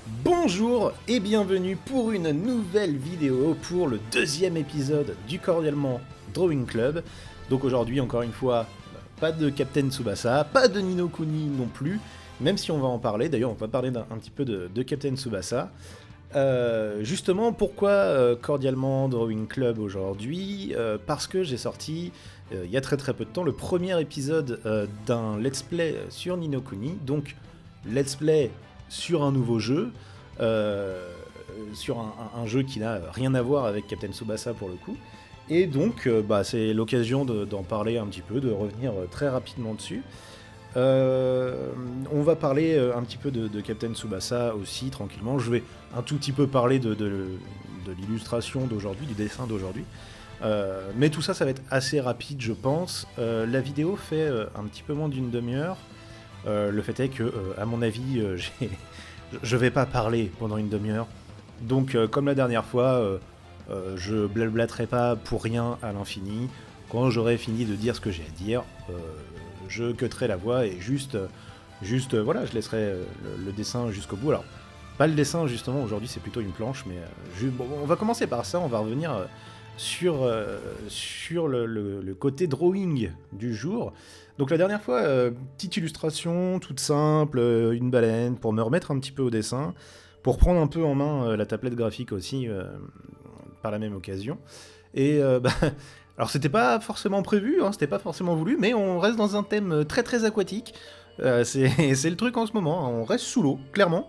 Bonjour et bienvenue pour une nouvelle vidéo pour le deuxième épisode du Cordialement Drawing Club. Donc aujourd'hui, encore une fois, pas de Captain Tsubasa, pas de Ni no Kuni non plus, même si on va en parler. D'ailleurs, on va parler un petit peu de Captain Tsubasa. Justement, pourquoi Cordialement Drawing Club aujourd'hui Parce que j'ai sorti, il y a très peu de temps, le premier épisode d'un let's play sur Ni no Kuni. Donc, let's play sur un nouveau jeu, sur un jeu qui n'a rien à voir avec Captain Tsubasa pour le coup. Et donc, c'est l'occasion d'en parler un petit peu, de revenir très rapidement dessus. On va parler un petit peu de Captain Tsubasa aussi, tranquillement. Je vais un tout petit peu parler de l'illustration d'aujourd'hui, du dessin d'aujourd'hui. Mais tout ça, ça va être assez rapide, je pense. La vidéo fait un petit peu moins d'une demi-heure. Le fait est que, à mon avis, je vais pas parler pendant une demi-heure. Donc, comme la dernière fois, je blablaterai pas pour rien à l'infini. Quand j'aurai fini de dire ce que j'ai à dire, je cutterai la voix et juste voilà, je laisserai le dessin jusqu'au bout. Alors, pas le dessin, justement, aujourd'hui, c'est plutôt une planche, mais bon, on va commencer par ça, on va revenir sur le côté drawing du jour. Donc la dernière fois, petite illustration toute simple, une baleine, pour me remettre un petit peu au dessin, pour prendre un peu en main la tablette graphique aussi, par la même occasion. Et alors c'était pas forcément prévu, hein, c'était pas forcément voulu, mais on reste dans un thème très aquatique. C'est le truc en ce moment, hein, on reste sous l'eau, clairement,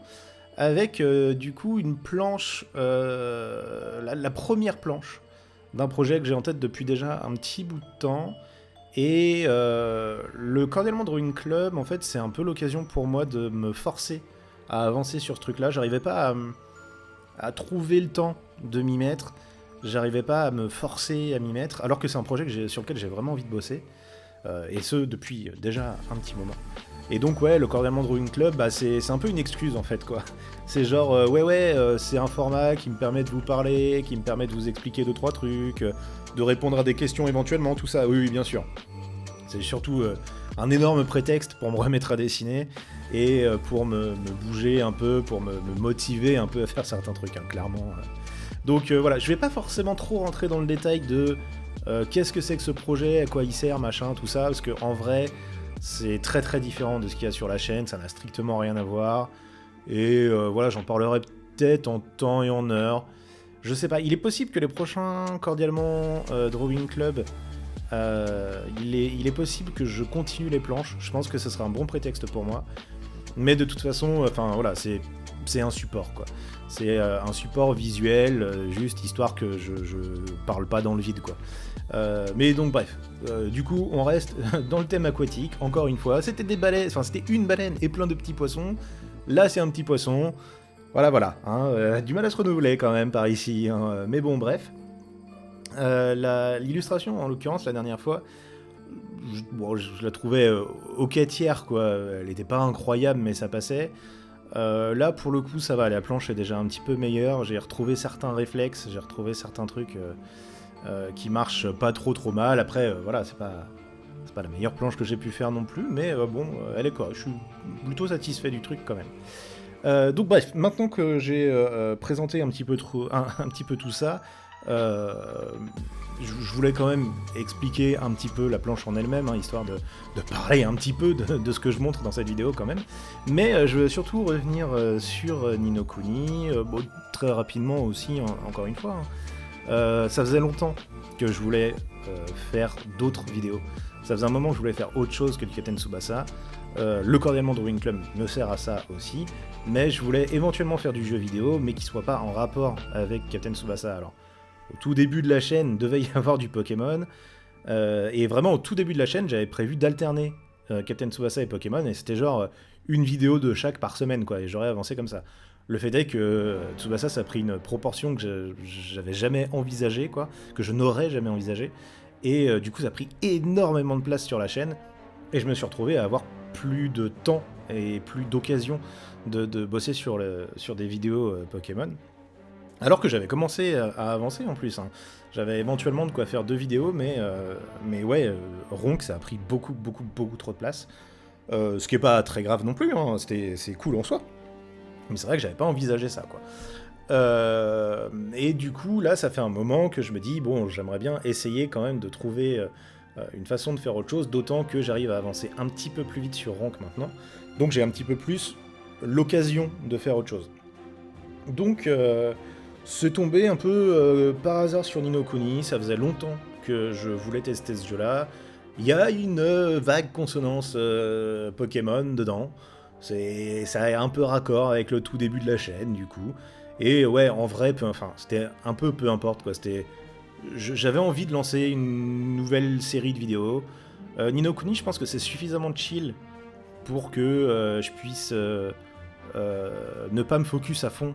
avec du coup une planche, la première planche d'un projet que j'ai en tête depuis déjà un petit bout de temps. Et le Cordialement Drawing Club, en fait, c'est un peu l'occasion pour moi de me forcer à avancer sur ce truc-là. J'arrivais pas à trouver le temps de m'y mettre. J'arrivais pas à me forcer à m'y mettre, alors que c'est un projet sur lequel j'ai vraiment envie de bosser. Et ce, depuis déjà un petit moment. Et donc, ouais, le Cordialement Drawing Club, c'est un peu une excuse, en fait, quoi. C'est genre, c'est un format qui me permet de vous parler, qui me permet de vous expliquer 2-3 trucs, de répondre à des questions éventuellement, tout ça, oui, bien sûr. C'est surtout un énorme prétexte pour me remettre à dessiner, et pour me bouger un peu, pour me motiver un peu à faire certains trucs, hein, clairement. Donc voilà, je vais pas forcément trop rentrer dans le détail de qu'est-ce que c'est que ce projet, à quoi il sert, machin, tout ça, parce qu'en vrai, c'est très différent de ce qu'il y a sur la chaîne, ça n'a strictement rien à voir. Et voilà, j'en parlerai peut-être en temps et en heure. Je sais pas, il est possible que les prochains Cordialement Drawing Club, il est possible que je continue les planches. Je pense que ce sera un bon prétexte pour moi. Mais de toute façon, enfin voilà, c'est un support, quoi. C'est un support visuel, juste histoire que je parle pas dans le vide, quoi. Mais donc bref, du coup on reste dans le thème aquatique, encore une fois. C'était une baleine et plein de petits poissons. Là c'est un petit poisson. Voilà, hein, du mal à se renouveler quand même par ici, hein, mais bon bref. L'illustration en l'occurrence la dernière fois, je la trouvais ok tiers, quoi. Elle était pas incroyable mais ça passait. Là pour le coup ça va, la planche est déjà un petit peu meilleure, j'ai retrouvé certains réflexes, j'ai retrouvé certains trucs qui marchent pas trop mal. Après voilà, c'est pas la meilleure planche que j'ai pu faire non plus, mais bon, elle est quoi, je suis plutôt satisfait du truc quand même. Donc bref, maintenant que j'ai présenté un petit peu tout ça, je voulais quand même expliquer un petit peu la planche en elle-même, hein, histoire de parler un petit peu de ce que je montre dans cette vidéo quand même. Mais je veux surtout revenir sur Ni no Kuni, bon, très rapidement aussi, encore une fois. Ça faisait longtemps que je voulais faire d'autres vidéos. Ça faisait un moment que je voulais faire autre chose que du Captain Tsubasa. Le Cordialement Drawing Club me sert à ça aussi, mais je voulais éventuellement faire du jeu vidéo, mais qui soit pas en rapport avec Captain Tsubasa. Alors, au tout début de la chaîne, devait y avoir du Pokémon, et vraiment au tout début de la chaîne, j'avais prévu d'alterner Captain Tsubasa et Pokémon, et c'était genre une vidéo de chaque par semaine, quoi, et j'aurais avancé comme ça. Le fait est que Tsubasa, ça a pris une proportion que j'avais jamais envisagée, quoi, que je n'aurais jamais envisagée, et du coup ça a pris énormément de place sur la chaîne, et je me suis retrouvé à avoir plus de temps et plus d'occasion de bosser sur des vidéos Pokémon. Alors que j'avais commencé à avancer en plus, hein. J'avais éventuellement de quoi faire 2 vidéos, mais ouais, Ronk, ça a pris beaucoup trop de place. Ce qui est pas très grave non plus, hein, c'est cool en soi. Mais c'est vrai que j'avais pas envisagé ça, quoi. Et du coup, là, ça fait un moment que je me dis, bon, j'aimerais bien essayer quand même de trouver une façon de faire autre chose, d'autant que j'arrive à avancer un petit peu plus vite sur Rank maintenant. Donc j'ai un petit peu plus l'occasion de faire autre chose. Donc c'est tombé un peu par hasard sur Ni no Kuni, ça faisait longtemps que je voulais tester ce jeu-là. Il y a une vague consonance Pokémon dedans. Ça a un peu raccord avec le tout début de la chaîne, du coup. Et ouais, en vrai, c'était un peu peu importe, quoi. J'avais envie de lancer une nouvelle série de vidéos. Ni no Kuni, je pense que c'est suffisamment chill pour que je puisse ne pas me focus à fond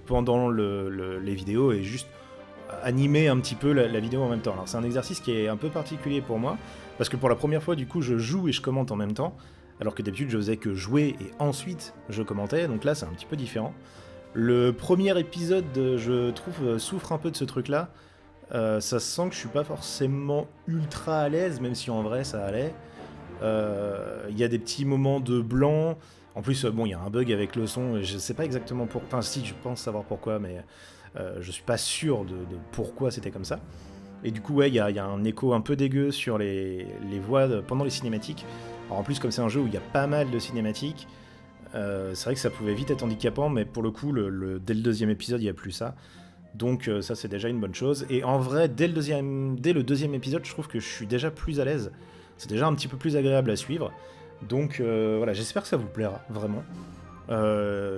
pendant les vidéos et juste animer un petit peu la vidéo en même temps. Alors c'est un exercice qui est un peu particulier pour moi, parce que pour la première fois, du coup, je joue et je commente en même temps, alors que d'habitude, je faisais que jouer et ensuite je commentais, donc là, c'est un petit peu différent. Le premier épisode, je trouve, souffre un peu de ce truc-là. Ça se sent que je suis pas forcément ultra à l'aise, même si en vrai, ça allait. Il y a des petits moments de blanc. En plus, bon, il y a un bug avec le son, je sais pas exactement pourquoi. Enfin, si, je pense savoir pourquoi, mais je suis pas sûr de pourquoi c'était comme ça. Et du coup, ouais, il y a un écho un peu dégueu sur les voix pendant les cinématiques. Alors en plus, comme c'est un jeu où il y a pas mal de cinématiques, c'est vrai que ça pouvait vite être handicapant, mais pour le coup, dès le deuxième épisode, il n'y a plus ça. Donc ça, c'est déjà une bonne chose. Et en vrai, dès le deuxième épisode, je trouve que je suis déjà plus à l'aise. C'est déjà un petit peu plus agréable à suivre. Donc voilà, j'espère que ça vous plaira, vraiment.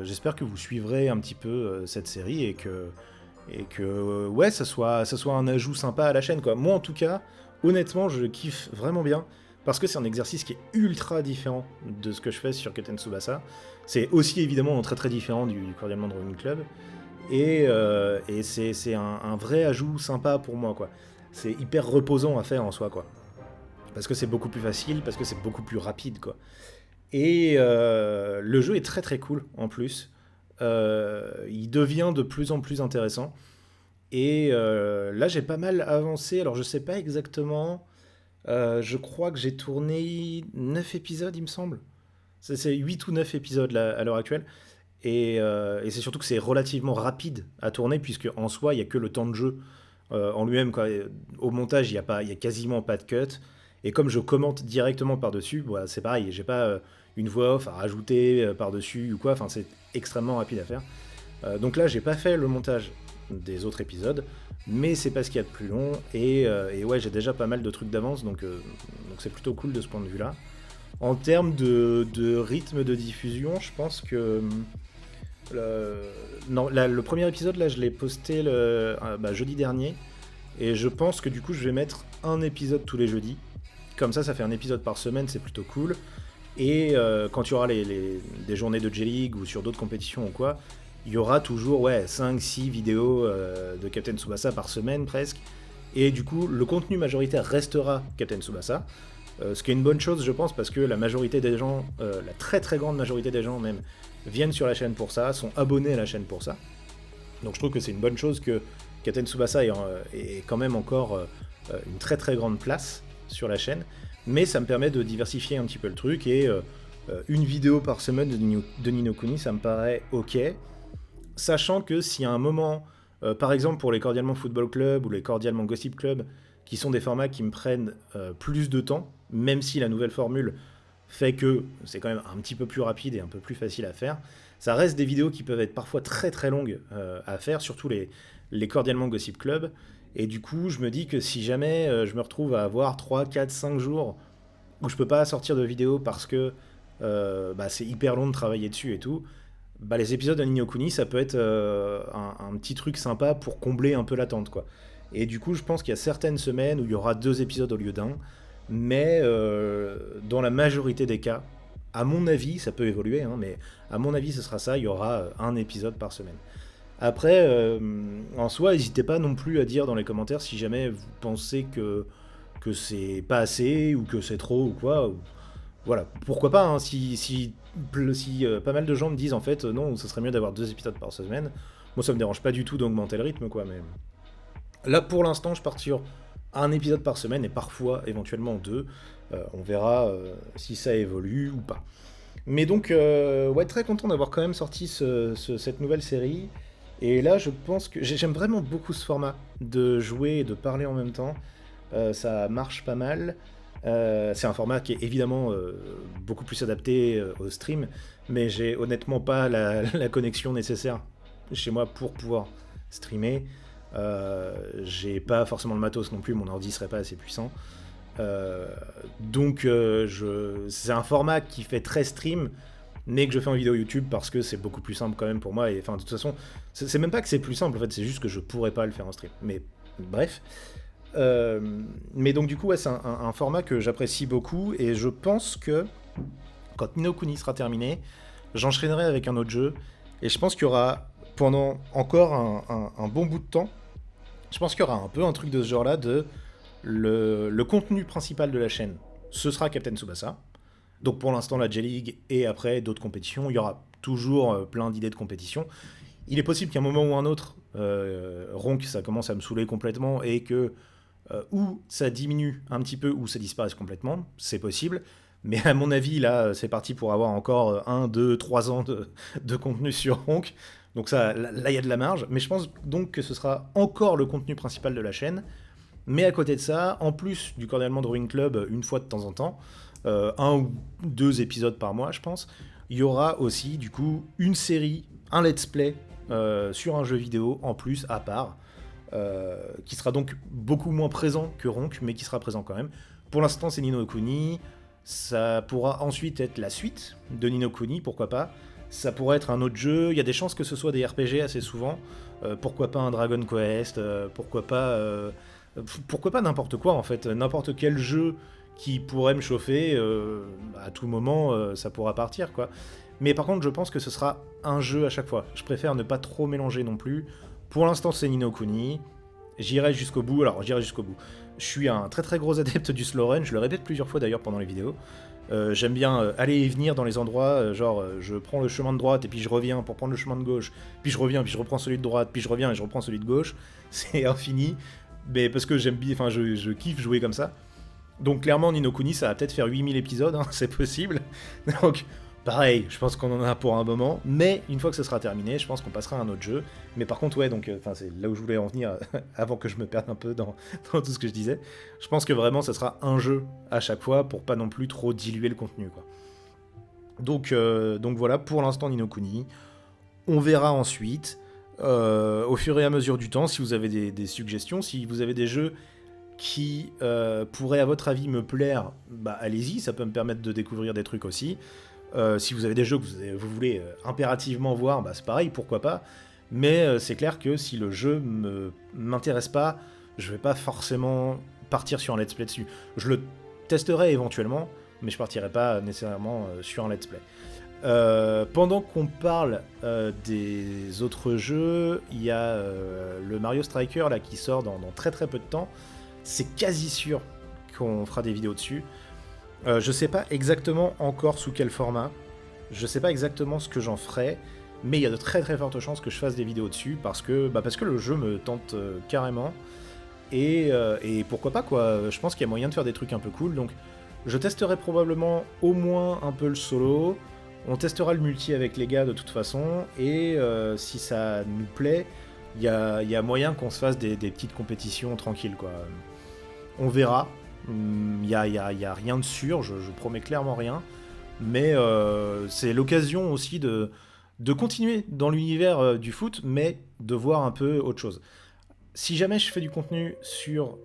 J'espère que vous suivrez un petit peu cette série et que ouais, ça soit un ajout sympa à la chaîne, quoi. Moi, en tout cas, honnêtement, je kiffe vraiment bien. Parce que c'est un exercice qui est ultra différent de ce que je fais sur Keten Tsubasa. C'est aussi évidemment très très différent du Cordialement Drawing Club. Et c'est un vrai ajout sympa pour moi, quoi. C'est hyper reposant à faire en soi, quoi. Parce que c'est beaucoup plus facile, parce que c'est beaucoup plus rapide, quoi. Et le jeu est très très cool, en plus. Il devient de plus en plus intéressant. Et là, j'ai pas mal avancé. Alors, je sais pas exactement. Je crois que j'ai tourné 9 épisodes, il me semble. C'est 8 ou 9 épisodes là, à l'heure actuelle. Et c'est surtout que c'est relativement rapide à tourner, puisque en soi, il n'y a que le temps de jeu en lui-même, quoi. Au montage, il y a quasiment pas de cut. Et comme je commente directement par-dessus, bah, c'est pareil, j'ai pas une voix off à rajouter par-dessus ou quoi, enfin c'est extrêmement rapide à faire. Donc là, j'ai pas fait le montage des autres épisodes, mais c'est pas ce qu'il y a de plus long, et ouais, j'ai déjà pas mal de trucs d'avance, donc c'est plutôt cool de ce point de vue-là. En termes de rythme de diffusion, je pense que non, le premier épisode, là, je l'ai posté jeudi dernier, et je pense que du coup, je vais mettre un épisode tous les jeudis. Comme ça fait un épisode par semaine, c'est plutôt cool. Et quand il y aura des journées de J-League ou sur d'autres compétitions ou quoi, il y aura toujours 5-6 vidéos de Captain Tsubasa par semaine presque. Et du coup, le contenu majoritaire restera Captain Tsubasa. Ce qui est une bonne chose, je pense, parce que la majorité des gens, la très très grande majorité des gens même, viennent sur la chaîne pour ça, sont abonnés à la chaîne pour ça. Donc je trouve que c'est une bonne chose que Captain Tsubasa ait quand même encore une très très grande place sur la chaîne, mais ça me permet de diversifier un petit peu le truc, et une vidéo par semaine de Ni no Kuni, ça me paraît ok, sachant que si à un moment, par exemple pour les Cordialement Football Club ou les Cordialement Gossip Club, qui sont des formats qui me prennent plus de temps, même si la nouvelle formule fait que c'est quand même un petit peu plus rapide et un peu plus facile à faire, ça reste des vidéos qui peuvent être parfois très très longues à faire, surtout les Cordialement Gossip Club. Et du coup, je me dis que si jamais je me retrouve à avoir 3, 4, 5 jours où je peux pas sortir de vidéo parce que c'est hyper long de travailler dessus et tout, les épisodes de Ni no Kuni, ça peut être un petit truc sympa pour combler un peu l'attente, quoi. Et du coup, je pense qu'il y a certaines semaines où il y aura 2 épisodes au lieu d'un, mais dans la majorité des cas, à mon avis, ça peut évoluer, hein, mais à mon avis, ce sera ça, il y aura un épisode par semaine. Après, en soi, n'hésitez pas non plus à dire dans les commentaires si jamais vous pensez que c'est pas assez ou que c'est trop ou quoi. Voilà, pourquoi pas, hein, si pas mal de gens me disent en fait non, ça serait mieux d'avoir 2 épisodes par semaine. Moi, ça me dérange pas du tout d'augmenter le rythme, quoi, mais là pour l'instant, je pars sur un épisode par semaine et parfois éventuellement 2. On verra si ça évolue ou pas. Mais donc, ouais, très content d'avoir quand même sorti cette nouvelle série. Et là, je pense que j'aime vraiment beaucoup ce format de jouer et de parler en même temps. Ça marche pas mal. C'est un format qui est évidemment beaucoup plus adapté au stream, mais j'ai honnêtement pas la connexion nécessaire chez moi pour pouvoir streamer. J'ai pas forcément le matos non plus, mon ordi serait pas assez puissant. Donc c'est un format qui fait très stream, mais que je fais en vidéo YouTube parce que c'est beaucoup plus simple quand même pour moi. Et enfin, de toute façon, c'est même pas que c'est plus simple, en fait, c'est juste que je pourrais pas le faire en stream. Mais bref. Mais donc du coup, ouais, c'est un format que j'apprécie beaucoup et je pense que quand Ni no Kuni sera terminé, j'enchaînerai avec un autre jeu et je pense qu'il y aura pendant encore un bon bout de temps, je pense qu'il y aura un peu un truc de ce genre-là de le contenu principal de la chaîne. Ce sera Captain Tsubasa. Donc pour l'instant la J-League et après d'autres compétitions, il y aura toujours plein d'idées de compétition. Il est possible qu'à un moment ou un autre, Ronk ça commence à me saouler complètement et que ou ça diminue un petit peu ou ça disparaisse complètement, c'est possible. Mais à mon avis, là, c'est parti pour avoir encore 1, 2, 3 ans de contenu sur Ronk. Donc ça, là, il y a de la marge. Mais je pense donc que ce sera encore le contenu principal de la chaîne. Mais à côté de ça, en plus du Cordialement Drawing Club, une fois de temps en temps, 1 ou 2 épisodes par mois, je pense, il y aura aussi, du coup, une série, un let's play sur un jeu vidéo en plus, à part, qui sera donc beaucoup moins présent que Ronk, mais qui sera présent quand même. Pour l'instant, c'est Ni no Kuni. Ça pourra ensuite être la suite de Ni no Kuni, pourquoi pas. Ça pourrait être un autre jeu. Il y a des chances que ce soit des RPG assez souvent. Pourquoi pas un Dragon Quest, pourquoi pas n'importe quoi en fait. N'importe quel jeu qui pourrait me chauffer, à tout moment, ça pourra partir quoi. Mais par contre, je pense que ce sera un jeu à chaque fois. Je préfère ne pas trop mélanger non plus. Pour l'instant, c'est Ni no Kuni. J'irai jusqu'au bout. Alors, j'irai jusqu'au bout. Je suis un très très gros adepte du slow run. Je le répète plusieurs fois d'ailleurs pendant les vidéos. J'aime bien aller et venir dans les endroits. Genre, je prends le chemin de droite et puis je reviens pour prendre le chemin de gauche. Puis je reviens, puis je reprends celui de droite. Puis je reviens et je reprends celui de gauche. C'est infini. Mais parce que j'aime bien. Enfin, je kiffe jouer comme ça. Donc, clairement, Ni no Kuni, ça va peut-être faire 8000 épisodes. Hein, c'est possible. Donc. Pareil, je pense qu'on en a pour un moment, mais une fois que ce sera terminé, je pense qu'on passera à un autre jeu. Mais par contre, ouais, donc, c'est là où je voulais en venir avant que je me perde un peu dans tout ce que je disais. Je pense que vraiment, ça sera un jeu à chaque fois pour pas non plus trop diluer le contenu, quoi. Donc voilà, pour l'instant, Ni no Kuni. On verra ensuite, au fur et à mesure du temps, si vous avez des suggestions, si vous avez des jeux qui pourraient, à votre avis, me plaire, bah allez-y, ça peut me permettre de découvrir des trucs aussi. Si vous avez des jeux que vous voulez impérativement voir, bah c'est pareil, pourquoi pas. Mais c'est clair que si le jeu m'intéresse pas, je vais pas forcément partir sur un let's play dessus. Je le testerai éventuellement, mais je partirai pas nécessairement sur un let's play. Pendant qu'on parle des autres jeux, il y a le Mario Striker là, qui sort dans très très peu de temps. C'est quasi sûr qu'on fera des vidéos dessus. Je sais pas exactement encore sous quel format, je sais pas exactement ce que j'en ferai, mais il y a de très très fortes chances que je fasse des vidéos dessus parce que le jeu me tente carrément et pourquoi pas quoi. Je pense qu'il y a moyen de faire des trucs un peu cool, donc je testerai probablement au moins un peu le solo, on testera le multi avec les gars de toute façon et si ça nous plaît, il y a moyen qu'on se fasse des petites compétitions tranquilles quoi. On verra. Il y a rien de sûr, je promets clairement rien, mais c'est l'occasion aussi de continuer dans l'univers du foot, mais de voir un peu autre chose. Si jamais je fais du contenu sur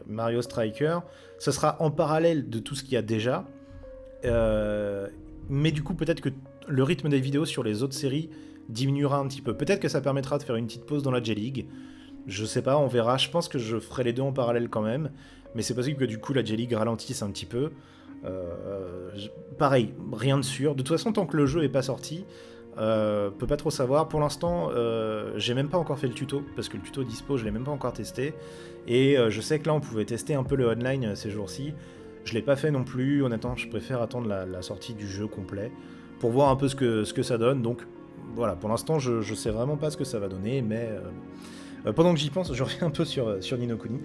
Mario Striker, ça sera en parallèle de tout ce qu'il y a déjà, mais du coup peut-être que le rythme des vidéos sur les autres séries diminuera un petit peu. Peut-être que ça permettra de faire une petite pause dans la J-League. Je sais pas, on verra. Je pense que je ferai les deux en parallèle quand même. Mais c'est possible que du coup la J-League ralentisse un petit peu. Pareil, rien de sûr. De toute façon, tant que le jeu est pas sorti, peut pas trop savoir. Pour l'instant, j'ai même pas encore fait le tuto. Parce que le tuto dispo, je l'ai même pas encore testé. Et je sais que là, on pouvait tester un peu le online ces jours-ci. Je l'ai pas fait non plus. Honnêtement, je préfère attendre la sortie du jeu complet. Pour voir un peu ce que ça donne. Donc voilà, pour l'instant, je sais vraiment pas ce que ça va donner. Mais pendant que j'y pense, je reviens un peu sur Ni no Kuni.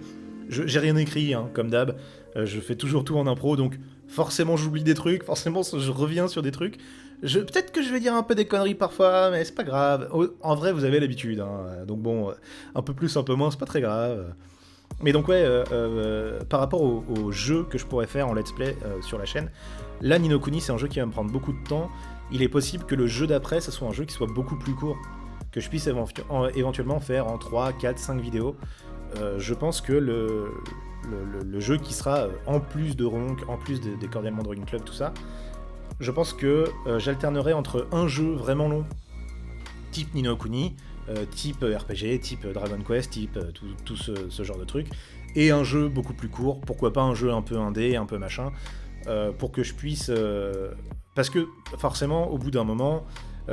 J'ai rien écrit, hein, comme d'hab. Je fais toujours tout en impro, donc forcément j'oublie des trucs, forcément je reviens sur des trucs. Peut-être que je vais dire un peu des conneries parfois, mais c'est pas grave. En vrai, vous avez l'habitude, hein, donc bon, un peu plus, un peu moins, c'est pas très grave. Mais donc ouais, par rapport au jeu que je pourrais faire en let's play sur la chaîne, là Ni no Kuni c'est un jeu qui va me prendre beaucoup de temps. Il est possible que le jeu d'après, ça soit un jeu qui soit beaucoup plus court, que je puisse éventuellement faire en 3, 4, 5 vidéos. Je pense que le jeu qui sera en plus de Ronk, en plus des Cordialement Drawing Club, tout ça, je pense que j'alternerai entre un jeu vraiment long, type Ni no Kuni, type RPG, type Dragon Quest, type tout ce genre de trucs, et un jeu beaucoup plus court, pourquoi pas un jeu un peu indé, un peu machin, pour que je puisse... parce que forcément, au bout d'un moment,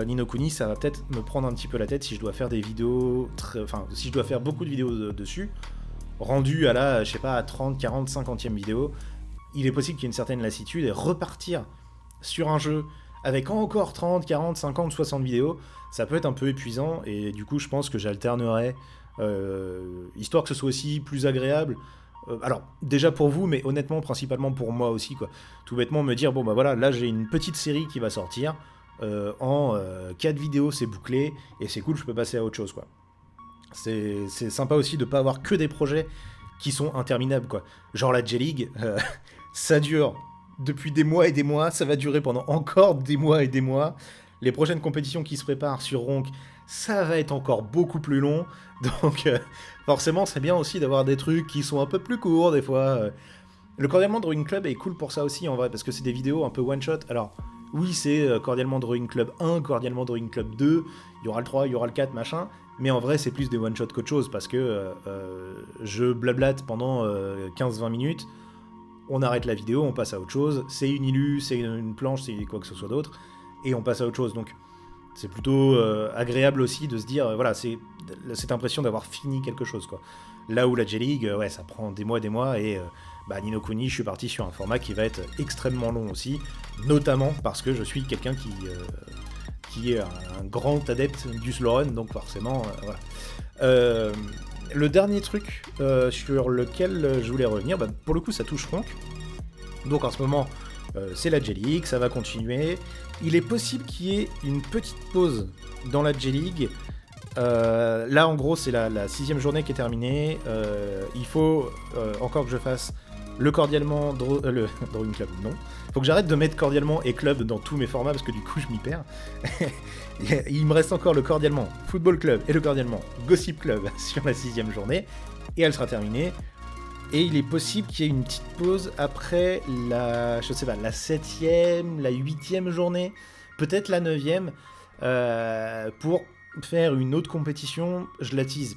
Ni no Kuni, ça va peut-être me prendre un petit peu la tête si je dois faire des vidéos, si je dois faire beaucoup de vidéos dessus, rendu à la, je sais pas, à 30, 40, 50e vidéo, il est possible qu'il y ait une certaine lassitude et repartir sur un jeu avec encore 30, 40, 50, 60 vidéos, ça peut être un peu épuisant, et du coup je pense que j'alternerai, histoire que ce soit aussi plus agréable. Alors, déjà pour vous, mais honnêtement, principalement pour moi aussi, quoi. Tout bêtement, me dire, bon bah voilà, là j'ai une petite série qui va sortir, en 4 vidéos c'est bouclé, et c'est cool, je peux passer à autre chose, quoi. C'est sympa aussi de pas avoir que des projets qui sont interminables, quoi. Genre la J-League, ça dure depuis des mois et des mois, ça va durer pendant encore des mois et des mois. Les prochaines compétitions qui se préparent sur Ronk, ça va être encore beaucoup plus long. Donc forcément, c'est bien aussi d'avoir des trucs qui sont un peu plus courts des fois. Le Cordialement Drawing Club est cool pour ça aussi en vrai, parce que c'est des vidéos un peu one-shot. Alors oui, c'est Cordialement Drawing Club 1, Cordialement Drawing Club 2, il y aura le 3, il y aura le 4, machin. Mais en vrai, c'est plus des one-shots qu'autre chose, parce que je blablate pendant 15-20 minutes, on arrête la vidéo, on passe à autre chose, c'est une illu, c'est une planche, c'est quoi que ce soit d'autre, et on passe à autre chose. Donc c'est plutôt agréable aussi de se dire, voilà, c'est cette impression d'avoir fini quelque chose, quoi. Là où la J-League, ouais, ça prend des mois, et Ni no Kuni, je suis parti sur un format qui va être extrêmement long aussi, notamment parce que je suis quelqu'un qui est un grand adepte du slow run, donc forcément, voilà. Le dernier truc sur lequel je voulais revenir, pour le coup ça touche Ronk. Donc en ce moment c'est la J-League, ça va continuer. Il est possible qu'il y ait une petite pause dans la J-League. Là en gros c'est la 6ème journée qui est terminée. Il faut encore que je fasse le Cordialement le Drawing Club, non. Faut que j'arrête de mettre Cordialement et Club dans tous mes formats parce que du coup je m'y perds. Il me reste encore le Cordialement Football Club et le Cordialement Gossip Club sur la 6ème journée, et elle sera terminée. Et il est possible qu'il y ait une petite pause après la 7ème, la 8ème journée, peut-être la 9ème, pour faire une autre compétition. Je la tease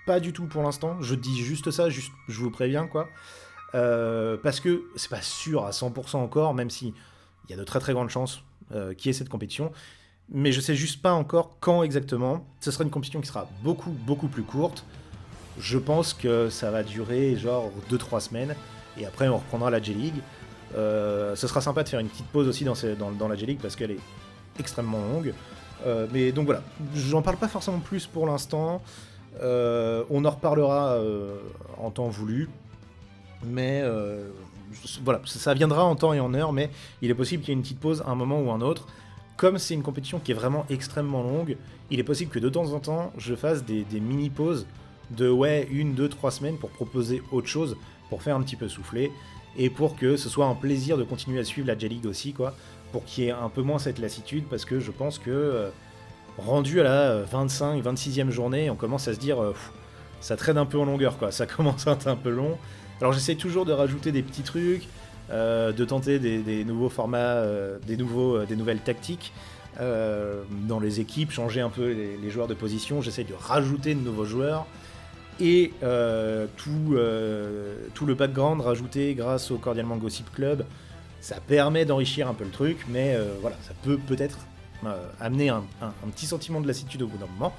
pas du tout pour l'instant, je dis juste ça, je vous préviens, quoi. Parce que c'est pas sûr à 100% encore, même si il y a de très très grandes chances qu'il y ait cette compétition, mais je sais juste pas encore quand exactement. Ce sera une compétition qui sera beaucoup beaucoup plus courte. Je pense que ça va durer genre 2-3 semaines, et après on reprendra la J-League. Ce sera sympa de faire une petite pause aussi dans la J-League parce qu'elle est extrêmement longue. Mais donc voilà, j'en parle pas forcément plus pour l'instant. On en reparlera en temps voulu. Mais voilà, ça viendra en temps et en heure, mais il est possible qu'il y ait une petite pause à un moment ou un autre. Comme c'est une compétition qui est vraiment extrêmement longue, il est possible que de temps en temps, je fasse des mini-pauses de 1, 2, 3 semaines pour proposer autre chose, pour faire un petit peu souffler, et pour que ce soit un plaisir de continuer à suivre la J-League aussi, quoi, pour qu'il y ait un peu moins cette lassitude, parce que je pense que rendu à la 25, 26e journée, on commence à se dire, ça traîne un peu en longueur, quoi, ça commence à être un peu long. Alors j'essaie toujours de rajouter des petits trucs, de tenter des nouveaux formats, des nouvelles tactiques dans les équipes, changer un peu les joueurs de position, j'essaie de rajouter de nouveaux joueurs, et tout le background rajouté grâce au Cordialement Gossip Club, ça permet d'enrichir un peu le truc, mais voilà, ça peut peut-être amener un petit sentiment de lassitude au bout d'un moment,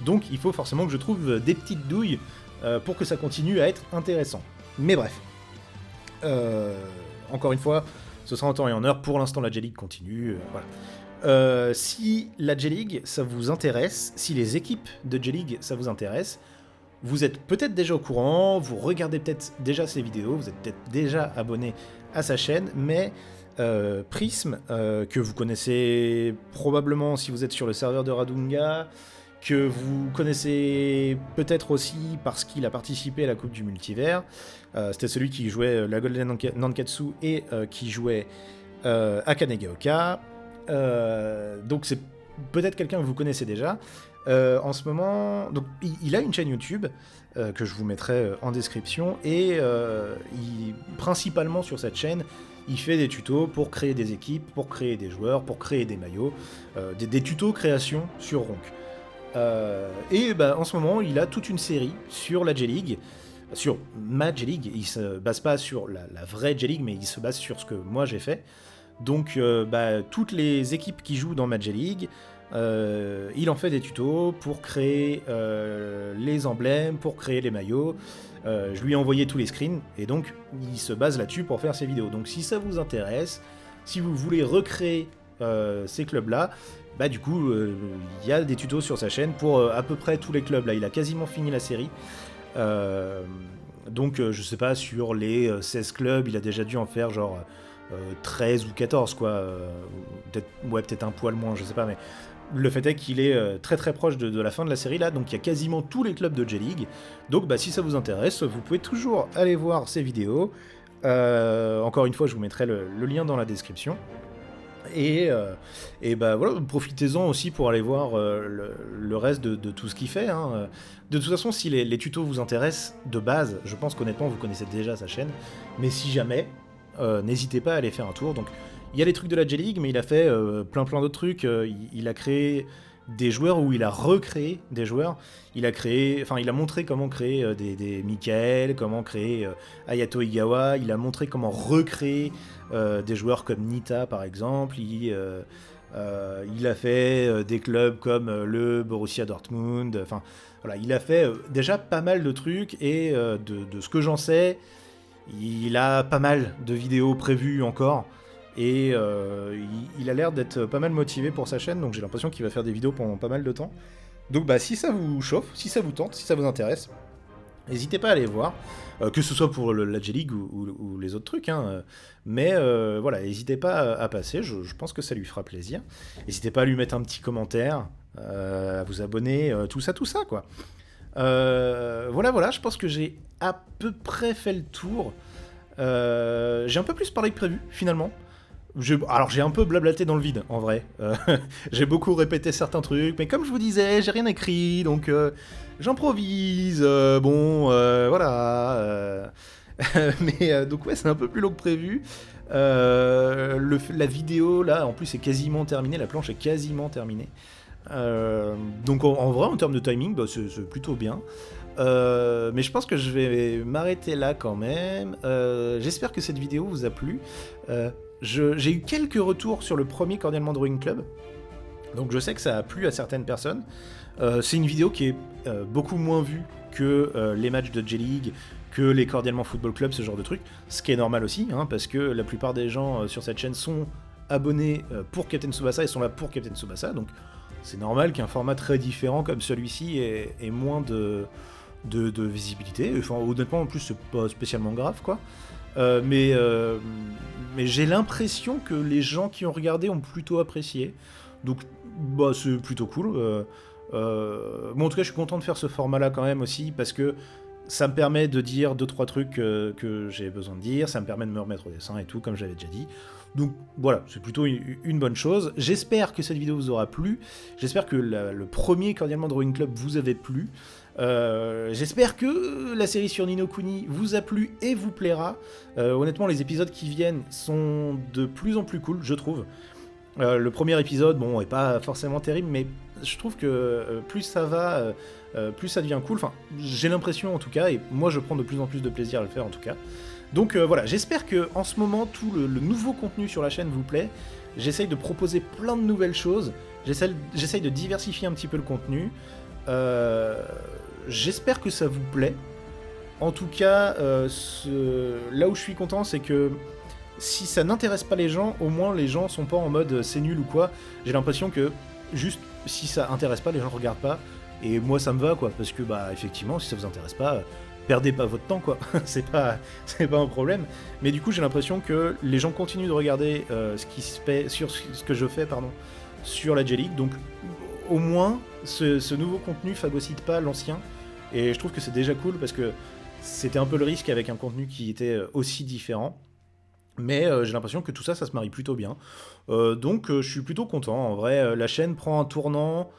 donc il faut forcément que je trouve des petites douilles pour que ça continue à être intéressant. Mais bref, encore une fois, ce sera en temps et en heure. Pour l'instant, la J-League continue. Voilà. Si la J-League, ça vous intéresse, si les équipes de J-League, ça vous intéresse, vous êtes peut-être déjà au courant, vous regardez peut-être déjà ses vidéos, vous êtes peut-être déjà abonné à sa chaîne, mais Prism, que vous connaissez probablement si vous êtes sur le serveur de Radunga, que vous connaissez peut-être aussi parce qu'il a participé à la Coupe du Multivers. C'était celui qui jouait la Golden Nankatsu et qui jouait Akane Gaoka. Donc c'est peut-être quelqu'un que vous connaissez déjà. En ce moment, donc, il a une chaîne YouTube que je vous mettrai en description et principalement sur cette chaîne, il fait des tutos pour créer des équipes, pour créer des joueurs, pour créer des maillots, des tutos création sur Ronk. Et bah, en ce moment, il a toute une série sur la J-League, sur ma J-League. Il se base pas sur la vraie J-League, mais il se base sur ce que moi j'ai fait. Donc, bah, toutes les équipes qui jouent dans ma J-League, il en fait des tutos pour créer les emblèmes, pour créer les maillots. Je lui ai envoyé tous les screens, et donc il se base là-dessus pour faire ses vidéos. Donc si ça vous intéresse, si vous voulez recréer ces clubs-là, bah du coup, il y a des tutos sur sa chaîne pour à peu près tous les clubs. Là, il a quasiment fini la série. Donc je sais pas, sur les 16 clubs, il a déjà dû en faire genre 13 ou 14, quoi. Peut-être un poil moins, je sais pas, mais le fait est qu'il est très très proche de la fin de la série là, donc il y a quasiment tous les clubs de J-League. Donc bah, si ça vous intéresse, vous pouvez toujours aller voir ces vidéos. Encore une fois, je vous mettrai le lien dans la description. Et bah voilà, profitez-en aussi pour aller voir le reste de tout ce qu'il fait. Hein. De toute façon, si les tutos vous intéressent de base, je pense qu'honnêtement vous connaissez déjà sa chaîne. Mais si jamais, n'hésitez pas à aller faire un tour. Donc il y a les trucs de la J-League, mais il a fait plein d'autres trucs. Il a créé des joueurs où il a recréé des joueurs. Il a montré comment créer des Mikael, comment créer Hayato Igawa. Il a montré comment recréer des joueurs comme Nita par exemple. Il a fait des clubs comme le Borussia Dortmund. Enfin voilà, il a fait déjà pas mal de trucs et de ce que j'en sais, il a pas mal de vidéos prévues encore. Et il a l'air d'être pas mal motivé pour sa chaîne, donc j'ai l'impression qu'il va faire des vidéos pendant pas mal de temps. Donc bah si ça vous chauffe, si ça vous tente, si ça vous intéresse, n'hésitez pas à aller voir, que ce soit pour la J-League ou les autres trucs, hein, mais voilà, n'hésitez pas à passer, je pense que ça lui fera plaisir. N'hésitez pas à lui mettre un petit commentaire, à vous abonner, tout ça quoi. Voilà, je pense que j'ai à peu près fait le tour. J'ai un peu plus parlé que prévu, finalement. Alors j'ai un peu blablaté dans le vide, en vrai. J'ai beaucoup répété certains trucs, mais comme je vous disais, j'ai rien écrit, donc j'improvise. Voilà. Mais donc ouais, c'est un peu plus long que prévu. La vidéo, là, en plus, est quasiment terminée. La planche est quasiment terminée. Donc en vrai, en termes de timing, bah, c'est plutôt bien. Mais je pense que je vais m'arrêter là quand même. J'espère que cette vidéo vous a plu. J'ai eu quelques retours sur le premier Cordialement Drawing Club, donc je sais que ça a plu à certaines personnes. C'est une vidéo qui est beaucoup moins vue que les matchs de J-League, que les Cordialement Football Club, ce genre de trucs, ce qui est normal aussi, hein, parce que la plupart des gens sur cette chaîne sont abonnés pour Captain Tsubasa et sont là pour Captain Tsubasa, donc c'est normal qu'un format très différent comme celui-ci ait moins de visibilité. Enfin, honnêtement, en plus, c'est pas spécialement grave, quoi. Mais j'ai l'impression que les gens qui ont regardé ont plutôt apprécié. Donc, bah, c'est plutôt cool. Bon, en tout cas, je suis content de faire ce format-là quand même aussi, parce que ça me permet de dire 2-3 trucs que j'ai besoin de dire, ça me permet de me remettre au dessin et tout, comme j'avais déjà dit. Donc voilà, c'est plutôt une bonne chose. J'espère que cette vidéo vous aura plu, j'espère que le premier Cordialement Drawing Club vous avait plu. J'espère que la série sur Ni no Kuni vous a plu et vous plaira. Honnêtement, les épisodes qui viennent sont de plus en plus cool, je trouve. Le premier épisode, bon, est pas forcément terrible, mais je trouve que plus ça va, plus ça devient cool. Enfin, j'ai l'impression en tout cas, et moi je prends de plus en plus de plaisir à le faire en tout cas. Donc voilà, j'espère que en ce moment tout le nouveau contenu sur la chaîne vous plaît. J'essaye de proposer plein de nouvelles choses. J'essaye de diversifier un petit peu le contenu. J'espère que ça vous plaît. En tout cas, là où je suis content, c'est que si ça n'intéresse pas les gens, au moins les gens sont pas en mode c'est nul ou quoi. J'ai l'impression que juste si ça intéresse pas, les gens regardent pas. Et moi ça me va quoi, parce que bah effectivement si ça vous intéresse pas, perdez pas votre temps quoi, c'est pas un problème. Mais du coup j'ai l'impression que les gens continuent de regarder ce qui se fait sur ce que je fais pardon sur la J-League, donc au moins ce nouveau contenu phagocyte pas l'ancien, et je trouve que c'est déjà cool parce que c'était un peu le risque avec un contenu qui était aussi différent. Mais j'ai l'impression que tout ça, ça se marie plutôt bien. Donc je suis plutôt content. En vrai, la chaîne prend un tournant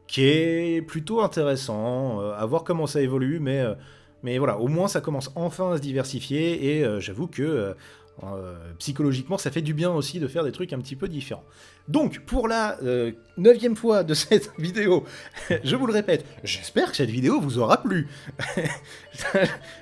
qui est plutôt intéressant. À voir comment ça évolue, mais voilà, au moins ça commence enfin à se diversifier. Et j'avoue que psychologiquement, ça fait du bien aussi de faire des trucs un petit peu différents. Donc, pour la 9e fois de cette vidéo, je vous le répète, j'espère que cette vidéo vous aura plu.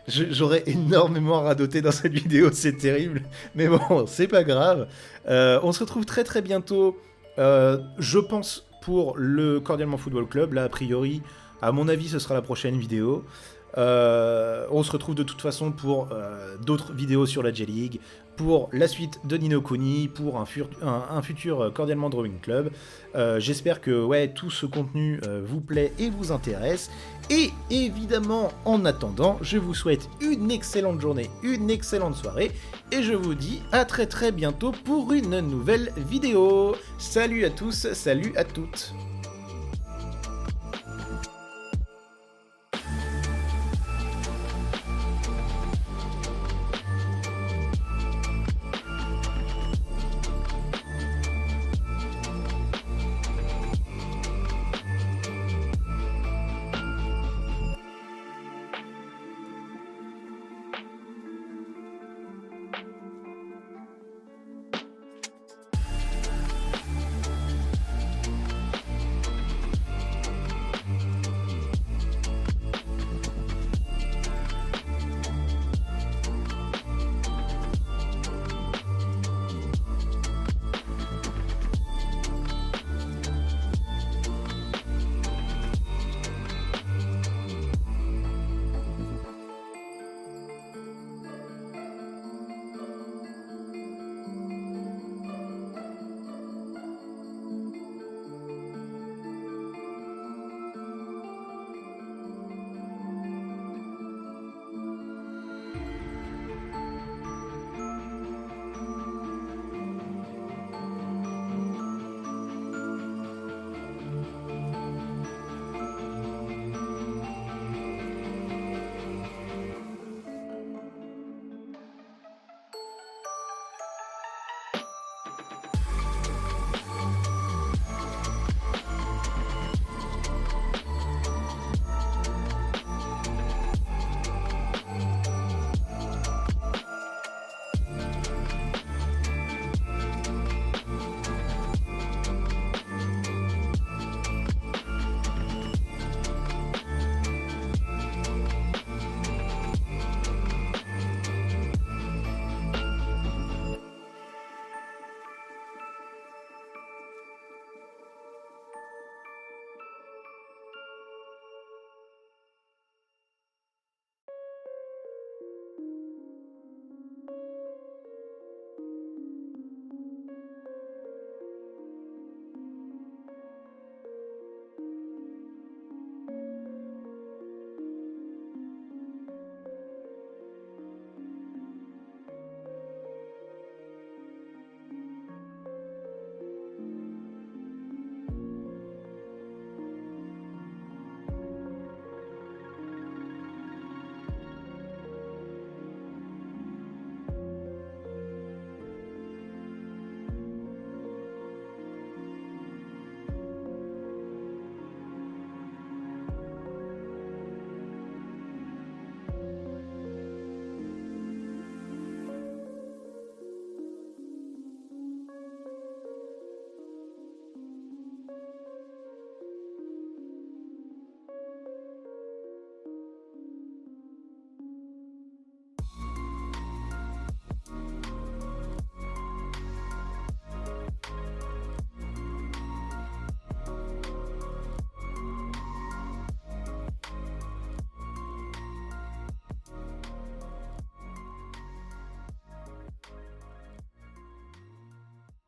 J'aurais énormément radoté dans cette vidéo, c'est terrible, mais bon, c'est pas grave. On se retrouve très très bientôt, je pense, pour le Cordialement Football Club. Là, a priori, à mon avis, ce sera la prochaine vidéo. On se retrouve de toute façon pour d'autres vidéos sur la J-League, pour la suite de Ni no Kuni, pour un futur Cordialement Drawing Club. J'espère que ouais, tout ce contenu vous plaît et vous intéresse. Et évidemment, en attendant, je vous souhaite une excellente journée, une excellente soirée, et je vous dis à très très bientôt pour une nouvelle vidéo. Salut à tous, salut à toutes.